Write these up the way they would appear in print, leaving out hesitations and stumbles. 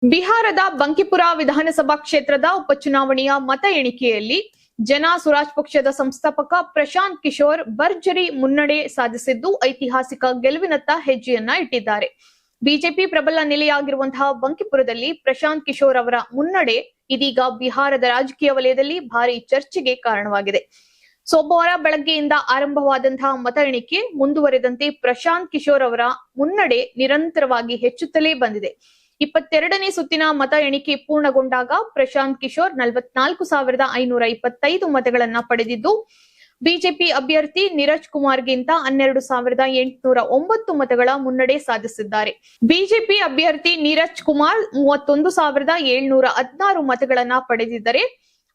ಬಿಹಾರದ ಬಂಕಿಪುರ ವಿಧಾನಸಭಾ ಕ್ಷೇತ್ರದ ಉಪಚುನಾವಣೆಯ ಮತ ಎಣಿಕೆಯಲ್ಲಿ ಜನ ಸುರಾಜ್ ಪಕ್ಷದ ಸಂಸ್ಥಾಪಕ ಪ್ರಶಾಂತ್ ಕಿಶೋರ್ ಭರ್ಜರಿ ಮುನ್ನಡೆ ಸಾಧಿಸಿದ್ದು ಐತಿಹಾಸಿಕ ಗೆಲುವಿನತ್ತ ಹೆಜ್ಜೆಯನ್ನ ಇಟ್ಟಿದ್ದಾರೆ. ಬಿಜೆಪಿ ಪ್ರಬಲ ನೆಲೆಯಾಗಿರುವಂತಹ ಬಂಕಿಪುರದಲ್ಲಿ ಪ್ರಶಾಂತ್ ಕಿಶೋರ್ ಅವರ ಮುನ್ನಡೆ ಇದೀಗ ಬಿಹಾರದ ರಾಜಕೀಯ ವಲಯದಲ್ಲಿ ಭಾರಿ ಚರ್ಚೆಗೆ ಕಾರಣವಾಗಿದೆ. ಸೋಮವಾರ ಬೆಳಗ್ಗೆಯಿಂದ ಆರಂಭವಾದಂತಹ ಮತ ಎಣಿಕೆ ಮುಂದುವರೆದಂತೆ ಪ್ರಶಾಂತ್ ಕಿಶೋರ್ ಅವರ ಮುನ್ನಡೆ ನಿರಂತರವಾಗಿ ಹೆಚ್ಚುತ್ತಲೇ ಬಂದಿದೆ. 22ನೇ ಸುತ್ತಿನ ಮತ ಎಣಿಕೆ ಪೂರ್ಣಗೊಂಡಾಗ ಪ್ರಶಾಂತ್ ಕಿಶೋರ್ 44,525 ಮತಗಳನ್ನ ಪಡೆದಿದ್ದು, ಬಿಜೆಪಿ ಅಭ್ಯರ್ಥಿ ನೀರಜ್ ಕುಮಾರ್ಗಿಂತ 12,809 ಮತಗಳ ಮುನ್ನಡೆ ಸಾಧಿಸಿದ್ದಾರೆ. ಬಿಜೆಪಿ ಅಭ್ಯರ್ಥಿ ನೀರಜ್ ಕುಮಾರ್ 31,716 ಮತಗಳನ್ನ ಪಡೆದಿದ್ದರೆ,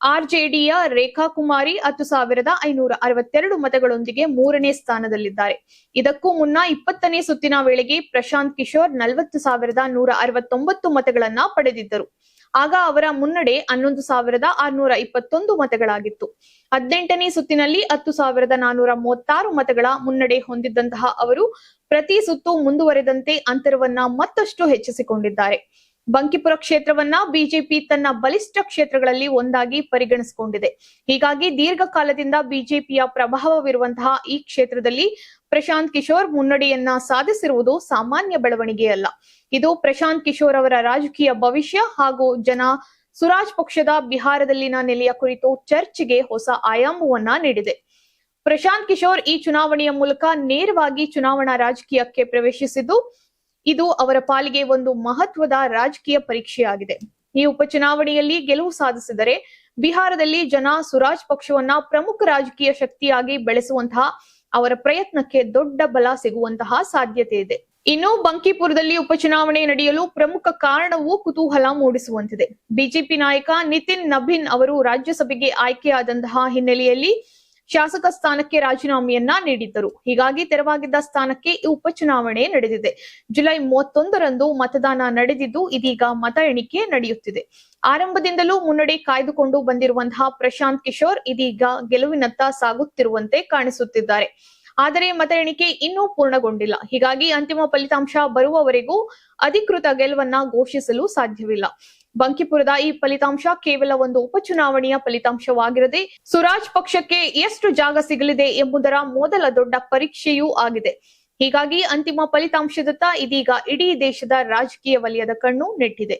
ಆರ್ಜೆಡಿಯ ರೇಖಾ ಕುಮಾರಿ 10,562 ಮತಗಳೊಂದಿಗೆ ಮೂರನೇ ಸ್ಥಾನದಲ್ಲಿದ್ದಾರೆ. ಇದಕ್ಕೂ ಮುನ್ನ 20ನೇ ಸುತ್ತಿನ ವೇಳೆಗೆ ಪ್ರಶಾಂತ್ ಕಿಶೋರ್ 40,169 ಮತಗಳನ್ನ ಪಡೆದಿದ್ದರು. ಆಗ ಅವರ ಮುನ್ನಡೆ 11,621 ಮತಗಳಾಗಿತ್ತು. 18ನೇ ಸುತ್ತಿನಲ್ಲಿ 10,436 ಮತಗಳ ಮುನ್ನಡೆ ಹೊಂದಿದ್ದಂತಹ ಅವರು ಪ್ರತಿ ಸುತ್ತು ಮುಂದುವರೆದಂತೆ ಅಂತರವನ್ನ ಮತ್ತಷ್ಟು ಹೆಚ್ಚಿಸಿಕೊಂಡಿದ್ದಾರೆ. ಬಂಕಿಪುರ ಕ್ಷೇತ್ರವನ್ನ ಬಿಜೆಪಿ ತನ್ನ ಬಲಿಷ್ಠ ಕ್ಷೇತ್ರಗಳಲ್ಲಿ ಒಂದಾಗಿ ಪರಿಗಣಿಸಿಕೊಂಡಿದೆ. ಹೀಗಾಗಿ ದೀರ್ಘಕಾಲದಿಂದ ಬಿಜೆಪಿಯ ಪ್ರಭಾವವಿರುವಂತಹ ಈ ಕ್ಷೇತ್ರದಲ್ಲಿ ಪ್ರಶಾಂತ್ ಕಿಶೋರ್ ಮುನ್ನಡೆಯನ್ನ ಸಾಧಿಸಿರುವುದು ಸಾಮಾನ್ಯ ಬೆಳವಣಿಗೆಯಲ್ಲ. ಇದು ಪ್ರಶಾಂತ್ ಕಿಶೋರ್ ಅವರ ರಾಜಕೀಯ ಭವಿಷ್ಯ ಹಾಗೂ ಜನ ಸುರಾಜ್ ಪಕ್ಷದ ಬಿಹಾರದಲ್ಲಿನ ನೆಲೆಯ ಕುರಿತು ಚರ್ಚೆಗೆ ಹೊಸ ಆಯಾಮವನ್ನ ನೀಡಿದೆ. ಪ್ರಶಾಂತ್ ಕಿಶೋರ್ ಈ ಚುನಾವಣೆಯ ಮೂಲಕ ನೇರವಾಗಿ ಚುನಾವಣಾ ರಾಜಕೀಯಕ್ಕೆ ಪ್ರವೇಶಿಸಿದ್ದು, ಇದು ಅವರ ಪಾಲಿಗೆ ಒಂದು ಮಹತ್ವದ ರಾಜಕೀಯ ಪರೀಕ್ಷೆಯಾಗಿದೆ. ಈ ಉಪಚುನಾವಣೆಯಲ್ಲಿ ಗೆಲುವು ಸಾಧಿಸಿದರೆ ಬಿಹಾರದಲ್ಲಿ ಜನ ಸುರಾಜ್ ಪಕ್ಷವನ್ನ ಪ್ರಮುಖ ರಾಜಕೀಯ ಶಕ್ತಿಯಾಗಿ ಬೆಳೆಸುವಂತಹ ಅವರ ಪ್ರಯತ್ನಕ್ಕೆ ದೊಡ್ಡ ಬಲ ಸಿಗುವಂತಹ ಸಾಧ್ಯತೆ ಇದೆ. ಇನ್ನು ಬಂಕಿಪುರದಲ್ಲಿ ಉಪಚುನಾವಣೆ ನಡೆಯಲು ಪ್ರಮುಖ ಕಾರಣವೂ ಕುತೂಹಲ ಮೂಡಿಸುವಂತಿದೆ. ಬಿಜೆಪಿ ನಾಯಕ ನಿತಿನ್ ನಬೀನ್ ಅವರು ರಾಜ್ಯಸಭೆಗೆ ಆಯ್ಕೆಯಾದಂತಹ ಹಿನ್ನೆಲೆಯಲ್ಲಿ ಶಾಸಕ ಸ್ಥಾನಕ್ಕೆ ರಾಜೀನಾಮೆಯನ್ನ ನೀಡಿದ್ದರು. ಹೀಗಾಗಿ ತೆರವಾಗಿದ್ದ ಸ್ಥಾನಕ್ಕೆ ಈ ಉಪಚುನಾವಣೆ ನಡೆದಿದೆ. ಜುಲೈ 31ರಂದು ಮತದಾನ ನಡೆದಿದ್ದು, ಇದೀಗ ಮತ ಎಣಿಕೆ ನಡೆಯುತ್ತಿದೆ. ಆರಂಭದಿಂದಲೂ ಮುನ್ನಡೆ ಕಾಯ್ದುಕೊಂಡು ಬಂದಿರುವಂತಹ ಪ್ರಶಾಂತ್ ಕಿಶೋರ್ ಇದೀಗ ಗೆಲುವಿನತ್ತ ಸಾಗುತ್ತಿರುವಂತೆ ಕಾಣಿಸುತ್ತಿದ್ದಾರೆ. ಆದರೆ ಮತ ಎಣಿಕೆ ಇನ್ನೂ ಪೂರ್ಣಗೊಂಡಿಲ್ಲ. ಹೀಗಾಗಿ ಅಂತಿಮ ಫಲಿತಾಂಶ ಬರುವವರೆಗೂ ಅಧಿಕೃತ ಗೆಲುವನ್ನ ಘೋಷಿಸಲು ಸಾಧ್ಯವಿಲ್ಲ. ಬಂಕಿಪುರದ ಈ ಫಲಿತಾಂಶ ಕೇವಲ ಒಂದು ಉಪಚುನಾವಣೆಯ ಫಲಿತಾಂಶವಾಗಿರದೆ ಸುರಾಜ್ ಪಕ್ಷಕ್ಕೆ ಎಷ್ಟು ಜಾಗ ಸಿಗಲಿದೆ ಎಂಬುದರ ಮೊದಲ ದೊಡ್ಡ ಪರೀಕ್ಷೆಯೂ ಆಗಿದೆ. ಹೀಗಾಗಿ ಅಂತಿಮ ಫಲಿತಾಂಶದತ್ತ ಇದೀಗ ಇಡೀ ದೇಶದ ರಾಜಕೀಯ ವಲಯದ ಕಣ್ಣು ನೆಟ್ಟಿದೆ.